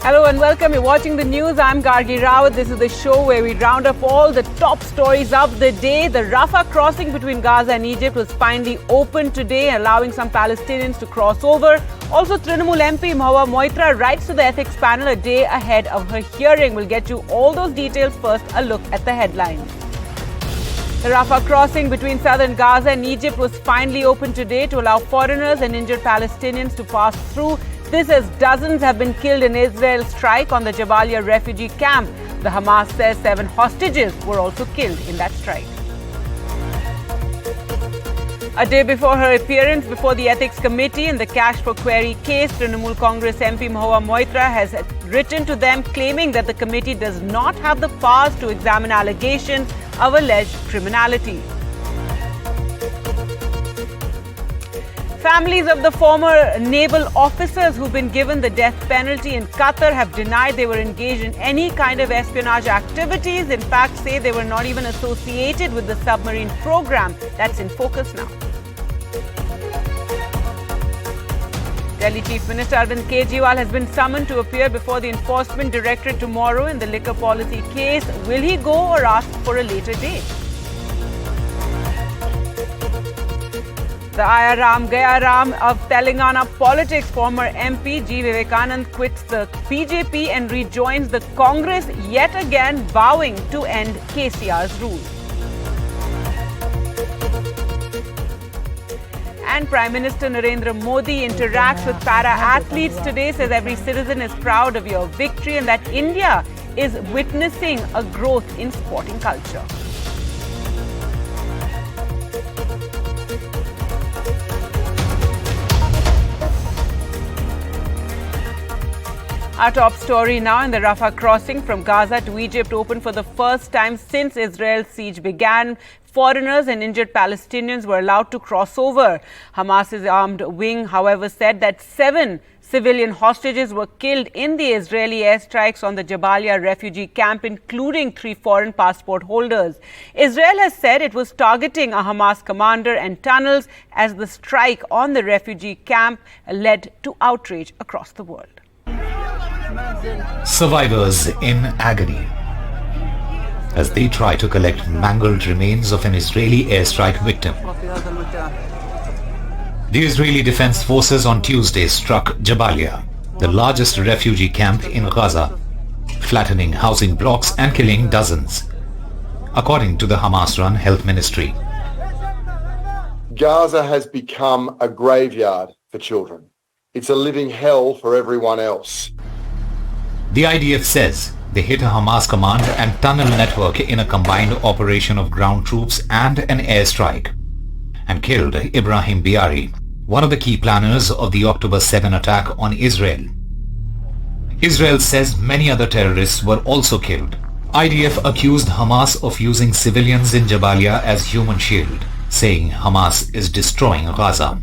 Hello and welcome. You're watching the news. I'm Gargi Rawat. This is the show where we round up all the top stories of the day. The Rafah crossing between Gaza and Egypt was finally opened today, allowing some Palestinians to cross over. Also, Trinamool MP Mahavir Singhal writes to the ethics panel a day ahead of her hearing. We'll get you all those details. First, a look at the headlines. The Rafah crossing between southern Gaza and Egypt was finally opened today to allow foreigners and injured Palestinians to pass through. This as dozens have been killed in Israel's strike on the Jabalia refugee camp. The Hamas says 7 hostages were also killed in that strike. A day before her appearance before the Ethics Committee in the Cash for Query case, Trinamool Congress MP Mahavir Singhal has written to them claiming that the committee does not have the powers to examine allegations of alleged criminality. Families of the former naval officers who've been given the death penalty in Qatar have denied they were engaged in any kind of espionage activities. In fact, say they were not even associated with the submarine program that's in focus now. Delhi Chief Minister Arvind Kejriwal has been summoned to appear before the enforcement directorate tomorrow in the liquor policy case. Will he go or ask for a later date? The Ayaram Gayaram of Telangana politics, former MP G. Vivekanand quits the BJP and rejoins the Congress, yet again vowing to end KCR's rule. And Prime Minister Narendra Modi interacts with para-athletes today, says every citizen is proud of your victory and that India is witnessing a growth in sporting culture. Our top story now in the Rafah crossing from Gaza to Egypt opened for the first time since Israel's siege began. Foreigners and injured Palestinians were allowed to cross over. Hamas's armed wing, however, said that 7 civilian hostages were killed in the Israeli airstrikes on the Jabalia refugee camp, including 3 foreign passport holders. Israel has said it was targeting a Hamas commander and tunnels as the strike on the refugee camp led to outrage across the world. Survivors in agony as they try to collect mangled remains of an Israeli airstrike victim. The Israeli Defense Forces on Tuesday struck Jabalia, the largest refugee camp in Gaza, flattening housing blocks and killing dozens, according to the Hamas-run Health Ministry. Gaza has become a graveyard for children. It's a living hell for everyone else. The IDF says they hit a Hamas command and tunnel network in a combined operation of ground troops and an airstrike, and killed Ibrahim Biari, one of the key planners of the October 7 attack on Israel. Israel says many other terrorists were also killed. IDF accused Hamas of using civilians in Jabalia as human shield, saying Hamas is destroying Gaza.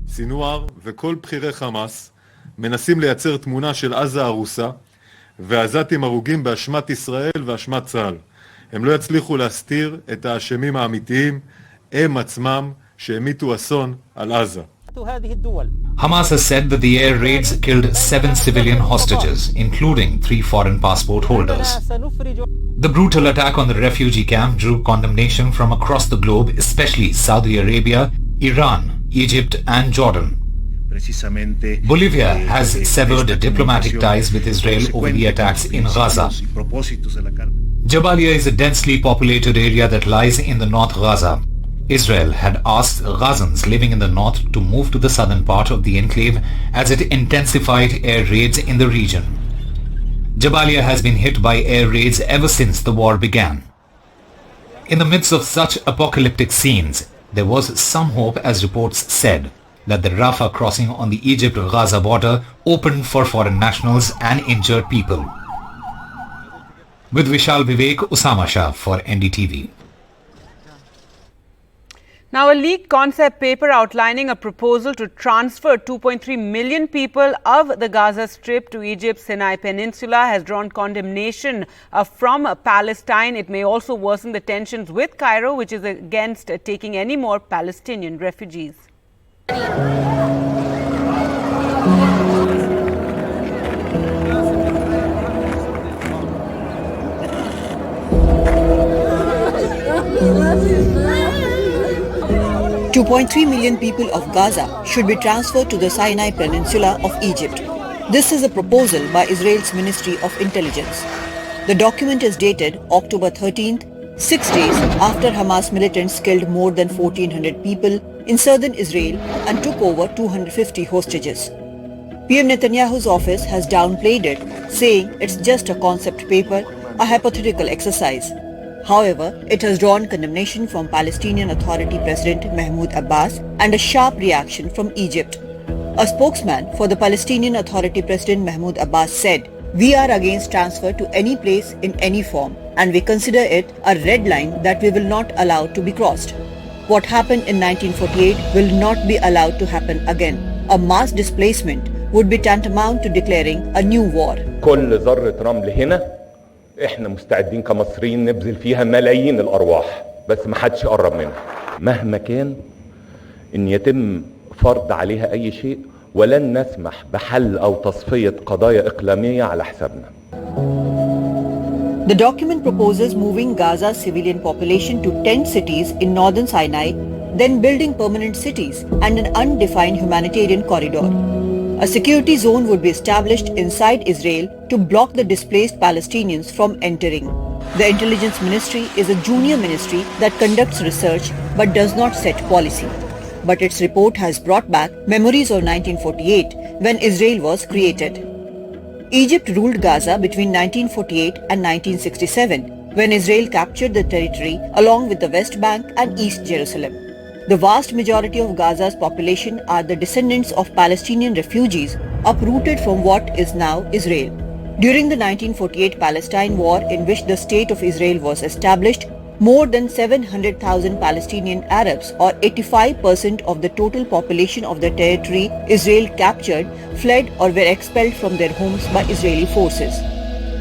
סינואר וכל בכירי חמאס מנסים לייצר תמונה של עזה הרוסה ועזתים הרוגים באשמת ישראל ואשמת צה"ל. הם לא יצליחו להסתיר את האשמים האמיתיים, הם עצמם שהמיתו אסון על עזה. Hamas has said that the air raids killed 7 civilian hostages, including 3 foreign passport holders. The brutal attack on the refugee camp drew condemnation from across the globe, especially Saudi Arabia, Iran, Egypt and Jordan. Bolivia has severed diplomatic ties with Israel over the attacks in Gaza. Jabalia is a densely populated area that lies in the North Gaza. Israel had asked Gazans living in the north to move to the southern part of the enclave as it intensified air raids in the region. Jabalia has been hit by air raids ever since the war began. In the midst of such apocalyptic scenes, there was some hope, as reports said, that the Rafah crossing on the Egypt-Gaza border opened for foreign nationals and injured people. With Vishal Vivek, Usama Shah for NDTV. Now, a leaked concept paper outlining a proposal to transfer 2.3 million people of the Gaza Strip to Egypt's Sinai Peninsula has drawn condemnation from Palestine. It may also worsen the tensions with Cairo, which is against taking any more Palestinian refugees. $2.3 million people of Gaza should be transferred to the Sinai Peninsula of Egypt. This is a proposal by Israel's Ministry of Intelligence. The document is dated October 13th, 6 days after Hamas militants killed more than 1,400 people in southern Israel and took over 250 hostages. PM Netanyahu's office has downplayed it, saying it's just a concept paper, a hypothetical exercise. However, it has drawn condemnation from Palestinian Authority President Mahmoud Abbas and a sharp reaction from Egypt. A spokesman for the Palestinian Authority President Mahmoud Abbas said, "We are against transfer to any place in any form, and we consider it a red line that we will not allow to be crossed. What happened in 1948 will not be allowed to happen again. A mass displacement would be tantamount to declaring a new war." كل ذرة رمل هنا احنا مستعدين كمصريين نبذل فيها ملايين الارواح بس ما حدش يقرب منها مهما كان ان يتم فرض عليها اي شيء ولن نسمح بحل او تصفية قضايا اقليمية على حسابنا. The document proposes moving Gaza's civilian population to 10 cities in northern Sinai, then building permanent cities and an undefined humanitarian corridor. A security zone would be established inside Israel to block the displaced Palestinians from entering. The Intelligence Ministry is a junior ministry that conducts research but does not set policy. But its report has brought back memories of 1948 when Israel was created. Egypt ruled Gaza between 1948 and 1967 when Israel captured the territory along with the West Bank and East Jerusalem. The vast majority of Gaza's population are the descendants of Palestinian refugees uprooted from what is now Israel. During the 1948 Palestine War, in which the State of Israel was established, more than 700,000 Palestinian Arabs, or 85% of the total population of the territory Israel captured, fled or were expelled from their homes by Israeli forces.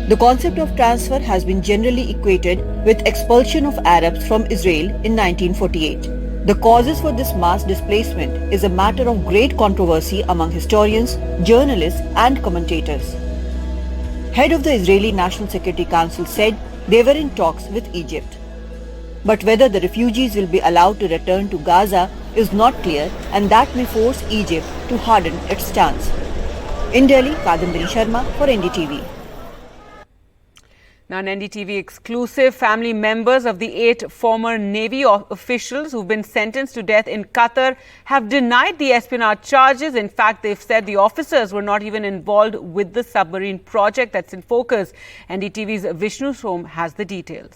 The concept of transfer has been generally equated with expulsion of Arabs from Israel in 1948. The causes for this mass displacement is a matter of great controversy among historians, journalists and commentators. Head of the Israeli National Security Council said they were in talks with Egypt. But whether the refugees will be allowed to return to Gaza is not clear, and that may force Egypt to harden its stance. In Delhi, Kadambini Sharma for NDTV. Now, an NDTV exclusive, family members of the 8 former Navy officials who've been sentenced to death in Qatar have denied the espionage charges. In fact, they've said the officers were not even involved with the submarine project that's in focus. NDTV's Vishnu Som has the details.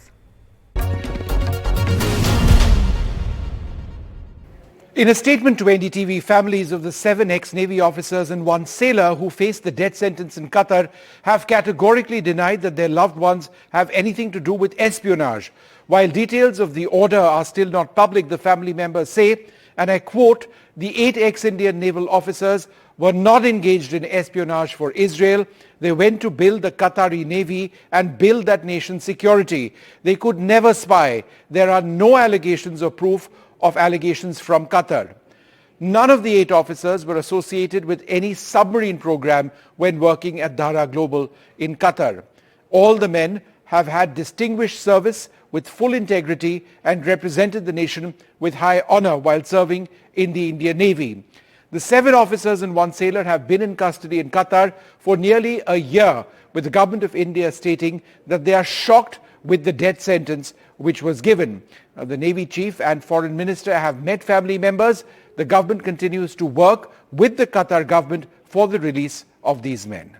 In a statement to NDTV, families of the 7 ex-Navy officers and 1 sailor who faced the death sentence in Qatar have categorically denied that their loved ones have anything to do with espionage. While details of the order are still not public, the family members say, and I quote, "The 8 ex-Indian naval officers were not engaged in espionage for Israel. They went to build the Qatari Navy and build that nation's security. They could never spy. There are no allegations or proof of allegations from Qatar." None of the 8 officers were associated with any submarine program when working at Dara Global in Qatar. All the men have had distinguished service with full integrity and represented the nation with high honor while serving in the Indian Navy. The 7 officers and 1 sailor have been in custody in Qatar for nearly a year, with the government of India stating that they are shocked with the death sentence which was given. The Navy Chief and Foreign Minister have met family members. The government continues to work with the Qatar government for the release of these men.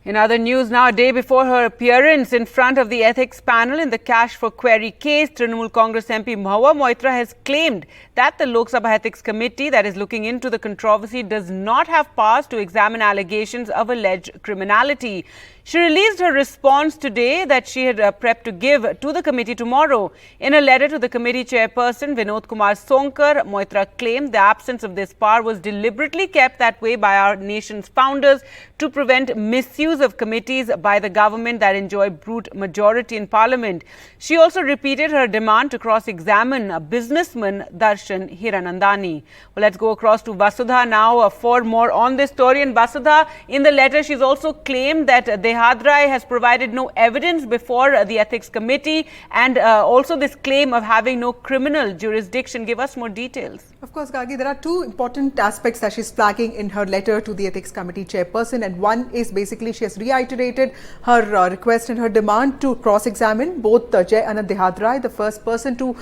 In other news now, a day before her appearance in front of the ethics panel in the Cash for Query case, Trinamool Congress MP Mahavir has claimed that the Lok Sabha Ethics Committee that is looking into the controversy does not have powers to examine allegations of alleged criminality. She released her response today that she had prepped to give to the committee tomorrow. In a letter to the committee chairperson, Vinod Kumar Sonkar, Moitra claimed the absence of this power was deliberately kept that way by our nation's founders to prevent misuse misuse of committees by the government that enjoy brute majority in parliament. She also repeated her demand to cross-examine businessman Darshan Hiranandani. Well, let's go across to Vasudha now for more on this story. And Vasudha, in the letter, she's also claimed that Dehadrai has provided no evidence before the Ethics Committee, and also this claim of having no criminal jurisdiction. Give us more details. Of course, Gargi, there are two important aspects that she's flagging in her letter to the Ethics Committee chairperson, and one is basically she has reiterated her request and her demand to cross-examine both Jai Anand Dehadrai, the first person to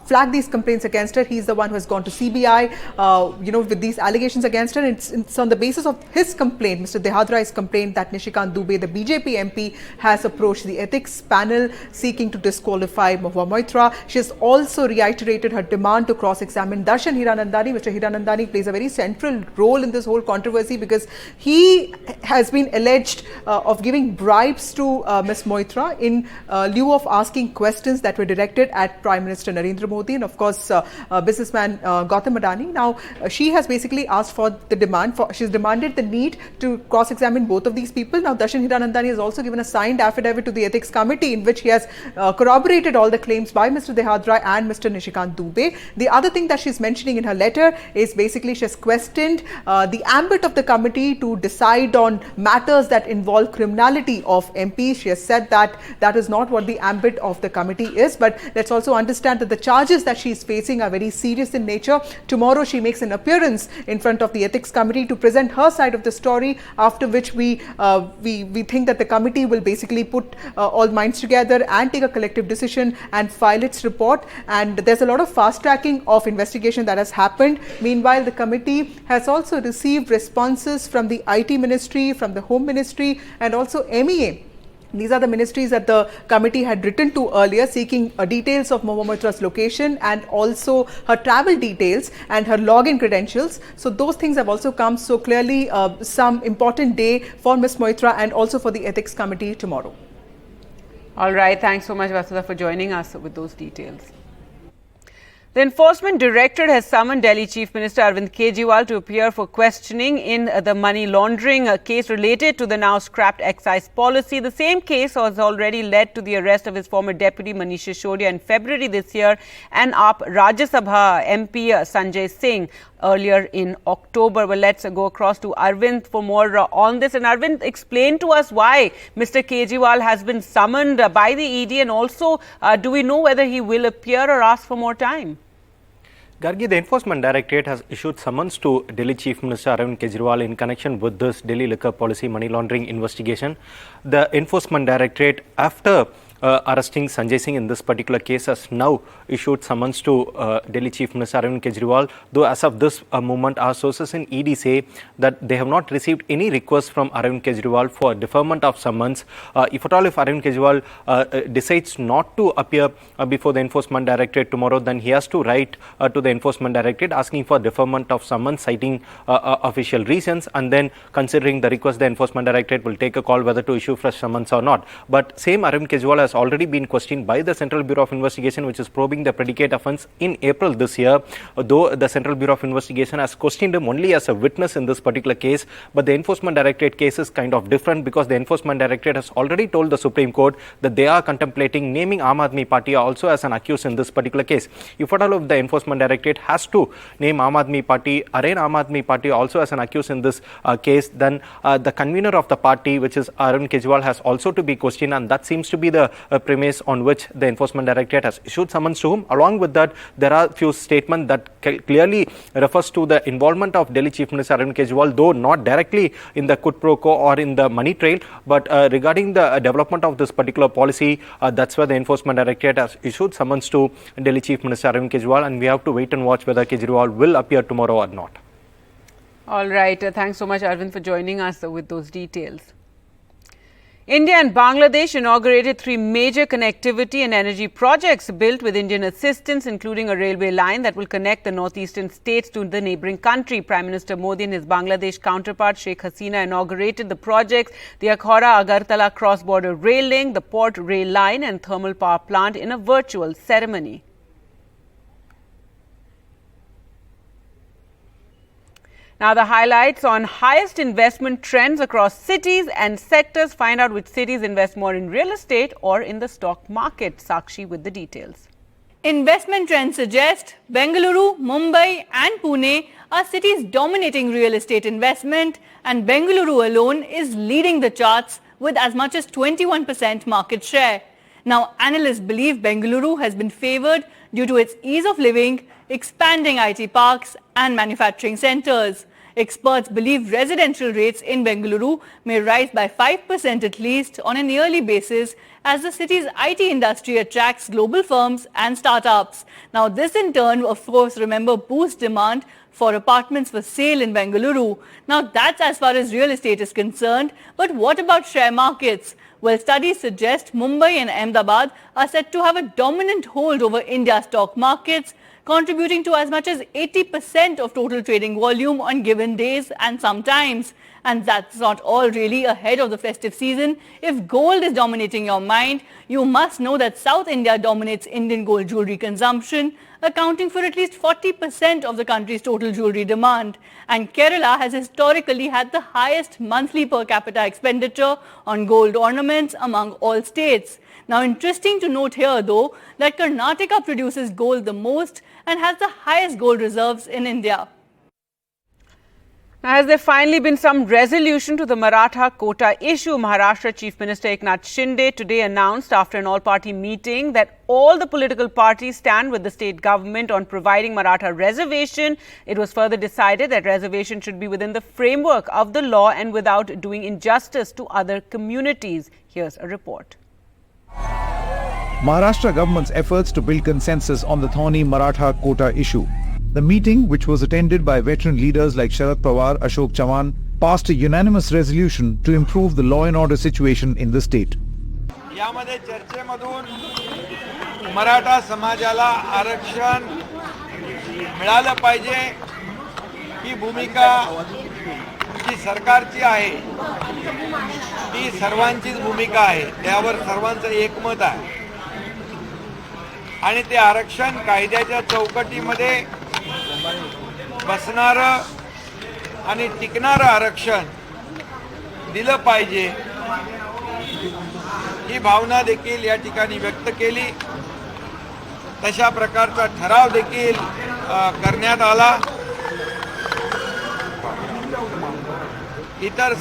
flag these complaints against her. He's the one who has gone to CBI, with these allegations against her. It's on the basis of his complaint, Mr. Dehadrai's complaint, that Nishikant Dubey, the BJP MP, has approached the ethics panel seeking to disqualify Mahua Moitra. She has also reiterated her demand to cross-examine Darshan Hiranandani. Mr. Hiranandani plays a very central role in this whole controversy because he has been alleged of giving bribes to Ms. Moitra in lieu of asking questions that were directed at Prime Minister Narendra Modi and of course businessman Gautam Adani. Now she has basically asked for she's demanded the need to cross-examine both of these people. Now Darshan Hiranandani has also given a signed affidavit to the Ethics Committee in which he has corroborated all the claims by Mr. Dehadrai and Mr. Nishikant Dubey. The other thing that she's mentioning in her letter is basically she has questioned the ambit of the committee to decide on matters that involve criminality of MPs. She has said that that is not what the ambit of the committee is, but let's also understand that the charges that she is facing are very serious in nature. Tomorrow she makes an appearance in front of the Ethics Committee to present her side of the story, after which we think that the committee will basically put all minds together and take a collective decision and file its report. And there's a lot of fast tracking of investigation that has happened. Meanwhile, the committee has also received responses from the IT Ministry, from the Home Ministry and also MEA. These are the ministries that the committee had written to earlier, seeking details of Mahua Moitra's location and also her travel details and her login credentials. So those things have also come. So clearly some important day for Ms. Moitra and also for the Ethics Committee tomorrow. All right. Thanks so much, Vasudha, for joining us with those details. The Enforcement Directorate has summoned Delhi Chief Minister Arvind Kejriwal to appear for questioning in the money laundering case related to the now scrapped excise policy. The same case has already led to the arrest of his former deputy Manish Sisodia in February this year and AAP Rajya Sabha MP Sanjay Singh earlier in October. Well, let's go across to Arvind for more on this. And Arvind, explain to us why Mr. Kejriwal has been summoned by the ED, and also do we know whether he will appear or ask for more time? Gargi, the Enforcement Directorate has issued summons to Delhi Chief Minister Arvind Kejriwal in connection with this Delhi liquor policy money laundering investigation. The Enforcement Directorate, after arresting Sanjay Singh in this particular case, has now issued summons to Delhi Chief Minister Arvind Kejriwal. Though as of this moment, our sources in ED say that they have not received any request from Arvind Kejriwal for deferment of summons. If at all, if Arvind Kejriwal decides not to appear before the Enforcement Directorate tomorrow, then he has to write to the Enforcement Directorate asking for deferment of summons, citing official reasons, and then considering the request, the Enforcement Directorate will take a call whether to issue fresh summons or not. But same Arvind Kejriwal has already been questioned by the Central Bureau of Investigation, which is probing the predicate offence in April this year, though the Central Bureau of Investigation has questioned him only as a witness in this particular case. But the Enforcement Directorate case is kind of different because the Enforcement Directorate has already told the Supreme Court that they are contemplating naming Aam Aadmi Party also as an accused in this particular case. If at all, if the Enforcement Directorate has to name Aam Aadmi Party, arraign Aam Aadmi Party also as an accused in this case, then the convener of the party, which is Arvind Kejriwal, has also to be questioned, and that seems to be the premise on which the Enforcement Directorate has issued summons to him. Along with that, there are few statements that clearly refers to the involvement of Delhi Chief Minister Arvind Kejriwal, though not directly in the quid pro quo or in the money trail, but regarding the development of this particular policy, that's where the Enforcement Directorate has issued summons to Delhi Chief Minister Arvind Kejriwal, and we have to wait and watch whether Kejriwal will appear tomorrow or not. All right. Thanks so much, Arvind, for joining us with those details. India and Bangladesh inaugurated 3 major connectivity and energy projects built with Indian assistance, including a railway line that will connect the northeastern states to the neighbouring country. Prime Minister Modi and his Bangladesh counterpart Sheikh Hasina inaugurated the projects, the Akhara-Agartala cross-border rail link, the port rail line and thermal power plant in a virtual ceremony. Now the highlights on highest investment trends across cities and sectors. Find out which cities invest more in real estate or in the stock market. Sakshi with the details. Investment trends suggest Bengaluru, Mumbai and Pune are cities dominating real estate investment, and Bengaluru alone is leading the charts with as much as 21% market share. Now, analysts believe Bengaluru has been favored due to its ease of living, expanding IT parks and manufacturing centers. Experts believe residential rates in Bengaluru may rise by 5% at least on a yearly basis as the city's IT industry attracts global firms and startups. Now, this in turn, of course, remember, boosts demand for apartments for sale in Bengaluru. Now, that's as far as real estate is concerned. But what about share markets? Well, studies suggest Mumbai and Ahmedabad are set to have a dominant hold over India's stock markets, contributing to as much as 80% of total trading volume on given days and sometimes. And that's not all really ahead of the festive season. If gold is dominating your mind, you must know that South India dominates Indian gold jewelry consumption, accounting for at least 40% of the country's total jewelry demand. And Kerala has historically had the highest monthly per capita expenditure on gold ornaments among all states. Now, interesting to note here, though, that Karnataka produces gold the most and has the highest gold reserves in India. Now, has there finally been some resolution to the Maratha quota issue? Maharashtra Chief Minister Eknath Shinde today announced after an all-party meeting that all the political parties stand with the state government on providing Maratha reservation. It was further decided that reservation should be within the framework of the law and without doing injustice to other communities. Here's a report. Maharashtra government's efforts to build consensus on the thorny Maratha quota issue. The meeting, which was attended by veteran leaders like Sharad Pawar, Ashok Chavan, passed a unanimous resolution to improve the law and order situation in the state. यामध्ये चर्चेमधून मराठा समाजाला आरक्षण मिळालं पाहिजे ही भूमिका जी सरकारची आहे ती सर्वांचीच भूमिका आहे. त्यावर सर्वांचं एकमत आहे आणि ते आरक्षण कायद्याच्या चौकटीमध्ये बसणारं आणि टिकणारं आरक्षण दिलं पाहिजे ही भावना देखील या ठिकाणी व्यक्त केली. तशा प्रकारचा ठराव देखील करण्यात आला. इतर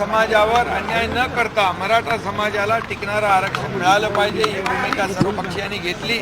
समाजावर अन्याय न करता मराठा समाजाला टिकणारं आरक्षण मिळालं पाहिजे ही भूमिका सर्व पक्षांनी घेतली.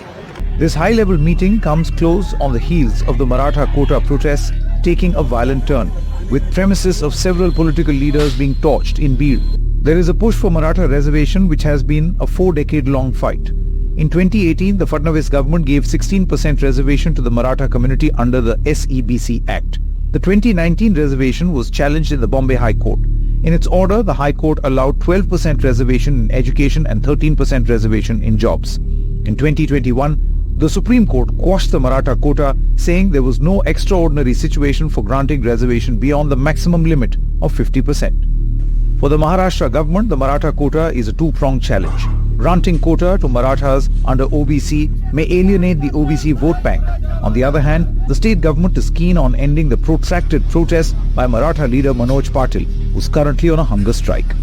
This high-level meeting comes close on the heels of the Maratha quota protests taking a violent turn, with premises of several political leaders being torched in Beed. There is a push for Maratha reservation which has been a 4-decade-long fight. In 2018, the Fadnavis government gave 16% reservation to the Maratha community under the SEBC Act. The 2019 reservation was challenged in the Bombay High Court. In its order, the High Court allowed 12% reservation in education and 13% reservation in jobs. In 2021, the Supreme Court quashed the Maratha quota, saying there was no extraordinary situation for granting reservation beyond the maximum limit of 50%. For the Maharashtra government, the Maratha quota is a two-pronged challenge. Granting quota to Marathas under OBC may alienate the OBC vote bank. On the other hand, the state government is keen on ending the protracted protest by Maratha leader Manoj Patil, who is currently on a hunger strike.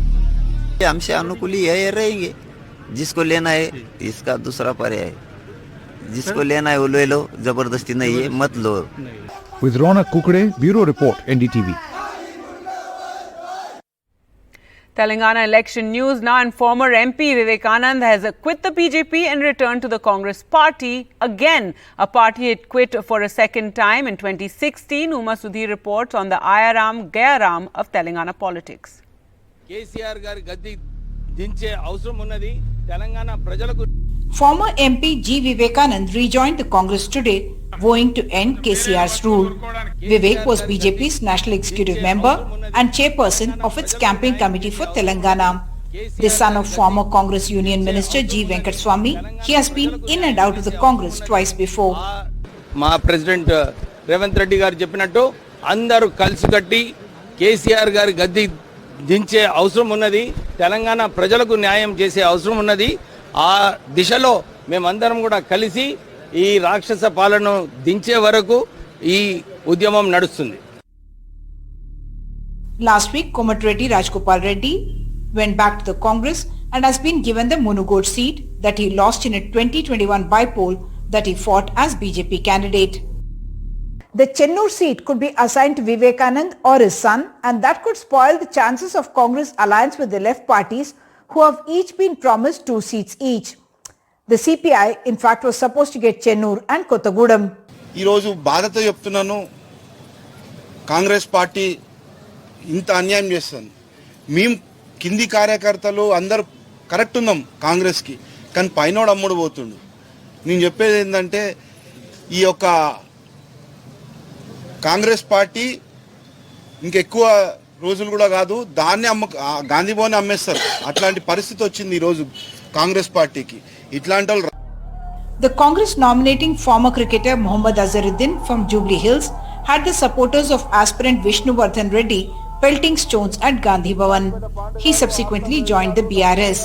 हमसे अनुकूल यही रहेंगे. जिसको लेना है इसका दूसरा पर्याय है. जिसको लेना है वो ले लो, जबरदस्ती नहीं है, मत लो. With Ronak Kukade, Bureau Report, NDTV. Telangana election news now, and former MP Vivekanand has quit the BJP and returned to the Congress party. Again, a party it quit for a second time in 2016. Uma Sudhir reports on the Ayaram Gayaram of Telangana politics. Former MP G. Vivekanand rejoined the Congress today, vowing to end KCR's rule. Vivek was BJP's National Executive Member and chairperson of its campaign committee for Telangana. The son of former Congress Union Minister G. Venkateswamy, he has been in and out of the Congress twice before. Ma President Revanth Reddy garu cheppinattu andaru kalsi katti KCR garu gaddi దించే అవసరం ఉన్నది. తెలంగాణ ప్రజలకు న్యాయం చేసే అవసరం ఉన్నది. ఆ దిశలో మేమందరం కూడా కలిసి ఈ రాక్షస పాలనను దించే వరకు ఈ ఉద్యమం నడుస్తుంది. Last week, Komatiredi Rajgopal Reddy went back to the Congress and has been given the Munugod seat that he lost in a 2021 by-poll that he fought as BJP candidate. The Chennur seat could be assigned to Vivekanand or his son, and that could spoil the chances of Congress alliance with the left parties who have each been promised 2 seats each. The CPI, in fact, was supposed to get Chennur and Kottagudem. ఈ రోజు బాధతో చెప్తున్నాను, Congress party ఇంత అన్యాయం చేస్తుంది. మేము కింది కార్యకర్తలు అందరూ కరెక్ట్ ఉన్నాం కాంగ్రెస్కి, కానీ పైనోడు అమ్ముడు పోతుండు. నేను చెప్పేది ఏంటంటే ఈ యొక్క కాంగ్రెస్ పార్టీ ఇంకెక్కువ రోజులు కూడా కాదు, దాన్ని గాంధీ భవన్ అమ్మేస్తారు. అట్లాంటి పరిస్థితి వచ్చింది ఈరోజు కాంగ్రెస్ పార్టీకి. ఇట్లాంటి వాళ్ళు The Congress nominating former cricketer Mohammad Azharuddin from Jubilee Hills had the supporters of aspirant Vishnuvardhan Reddy pelting stones at Gandhi Bhavan. He subsequently joined the BRS.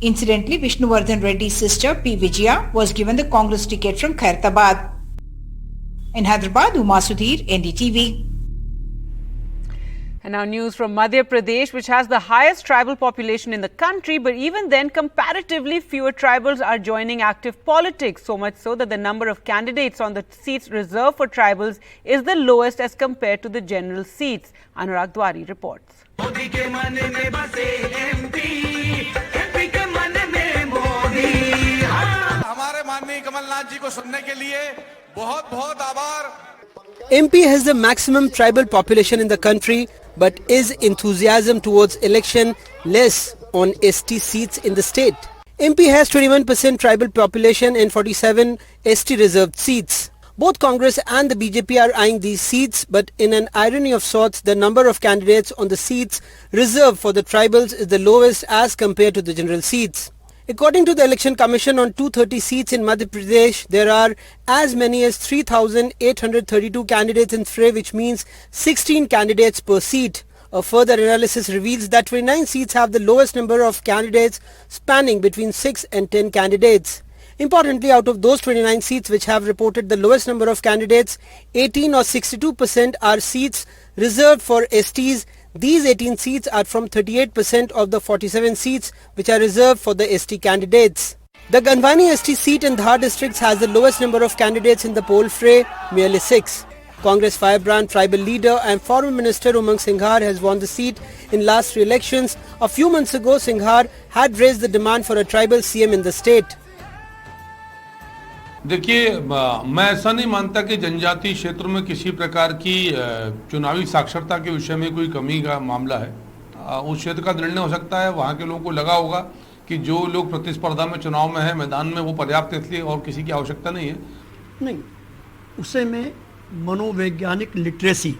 Incidentally, Vishnuvardhan Reddy's sister P. Vijaya was given the Congress ticket from Khairatabad. In Hyderabad, Uma Sudhir, NDTV. And now news from Madhya Pradesh, which has the highest tribal population in the country, but even then comparatively fewer tribals are joining active politics, so much so that the number of candidates on the seats reserved for tribals is the lowest as compared to the general seats. Anurag Dwari reports. MP has the maximum tribal population in the country, but is enthusiasm towards election less on ST seats in the state. MP has 21% tribal population and 47 ST reserved seats. Both Congress and the BJP are eyeing these seats, but in an irony of sorts, the number of candidates on the seats reserved for the tribals is the lowest as compared to the general seats. According to the Election Commission, on 230 seats in Madhya Pradesh, there are as many as 3,832 candidates in fray, which means 16 candidates per seat. A further analysis reveals that 29 seats have the lowest number of candidates, spanning between 6 and 10 candidates. Importantly, out of those 29 seats which have reported the lowest number of candidates, 18 or 62% are seats reserved for STs. These 18 seats are from 38% of the 47 seats which are reserved for the ST candidates. The Ganvani ST seat in Dhar districts has the lowest number of candidates in the poll fray, merely 6. Congress firebrand tribal leader and former minister Umang Singhal has won the seat in last 3 elections. A few months ago, Singhal had raised the demand for a tribal CM in the state. देखिए, मैं ऐसा नहीं मानता कि जनजातीय क्षेत्रों में किसी प्रकार की चुनावी साक्षरता के विषय में कोई कमी का मामला है. उस क्षेत्र का निर्णय हो सकता है, वहाँ के लोगों को लगा होगा कि जो लोग प्रतिस्पर्धा में चुनाव में है मैदान में वो पर्याप्त, इसलिए और किसी की आवश्यकता नहीं है. नहीं, उसे में मनोवैज्ञानिक लिटरेसी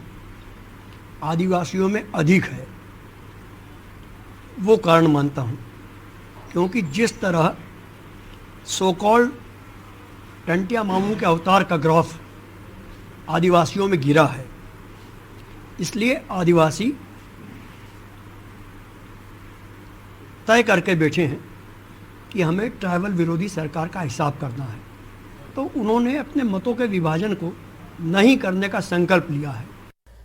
आदिवासियों में अधिक है, वो कारण मानता हूँ. क्योंकि जिस तरह सो कॉल्ड टंटिया मामू के अवतार का ग्राफ आदिवासियों में गिरा है, इसलिए आदिवासी तय करके बैठे हैं कि हमें ट्राइबल विरोधी सरकार का हिसाब करना है. तो उन्होंने अपने मतों के विभाजन को नहीं करने का संकल्प लिया है.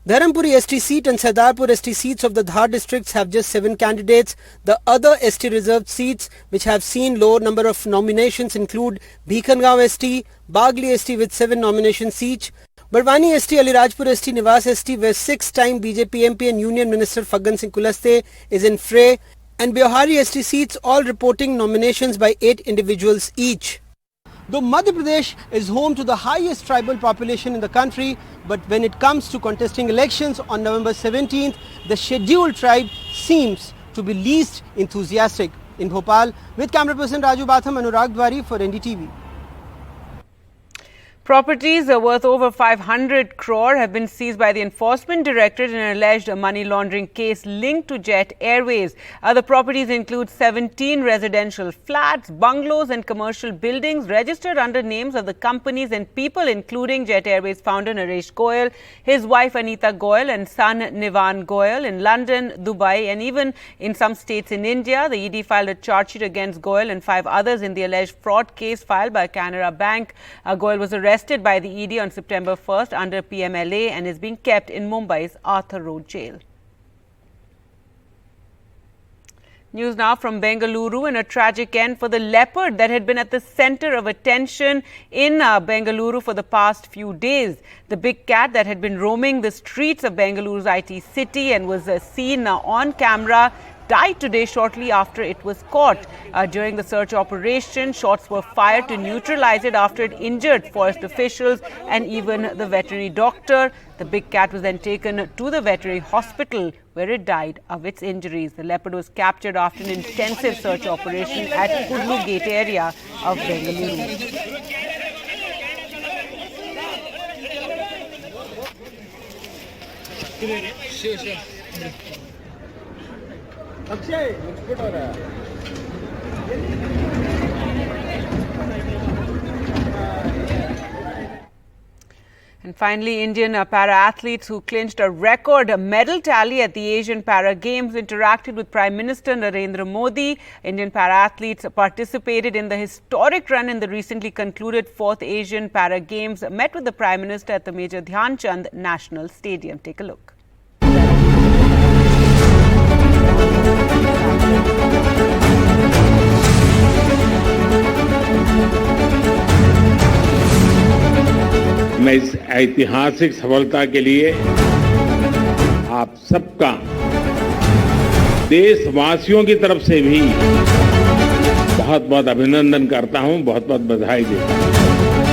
Dharampuri ST seat and Sardarpur ST seats of the Dhar districts have just 7 candidates. The other ST reserved seats which have seen low number of nominations include Bhikangaon ST, Bagli ST with 7 nominations each, Barwani ST, Alirajpur ST, Nivas ST where 6-time BJP MP and Union Minister Phaggan Singh Kulaste is in fray, and Bihari ST seats all reporting nominations by 8 individuals each. Though Madhya Pradesh is home to the highest tribal population in the country, but when it comes to contesting elections on November 17th, the scheduled tribe seems to be least enthusiastic. In Bhopal, with camera person Raju Batham, Anurag Dwari for NDTV. Properties worth over 500 crore have been seized by the enforcement directorate in an alleged money laundering case linked to Jet Airways. The properties include 17 residential flats, bungalows and commercial buildings registered under names of the companies and people including Jet Airways founder Naresh Goyal, his wife Anita Goyal and son Nivan Goyal in London, Dubai and even in some states in India. The ED filed a charge sheet against Goyal and 5 others in the alleged fraud case filed by Canara Bank. Goyal was arrested arrested by the ED on September 1st under PMLA and is being kept in Mumbai's Arthur Road jail. News now from Bengaluru, and a tragic end for the leopard that had been at the center of attention in Bengaluru for the past few days. The big cat that had been roaming the streets of Bengaluru's IT city and was seen on camera died today shortly after it was caught. During the search operation, shots were fired to neutralize it after it injured forest officials and even the veterinary doctor. The big cat was then taken to the veterinary hospital where it died of its injuries. The leopard was captured after an intensive search operation at Kudlu Gate area of Bengaluru. And finally, Indian para-athletes who clinched a record medal tally at the Asian Para Games interacted with Prime Minister Narendra Modi. Indian para-athletes participated in the historic run in the recently concluded 4th Asian Para Games, met with the Prime Minister at the Major Dhyan Chand National Stadium. Take a look. मैं इस ऐतिहासिक सफलता के लिए आप सबका देशवासियों की तरफ से भी बहुत बहुत अभिनंदन करता हूं, बहुत बहुत बधाई देता हूं।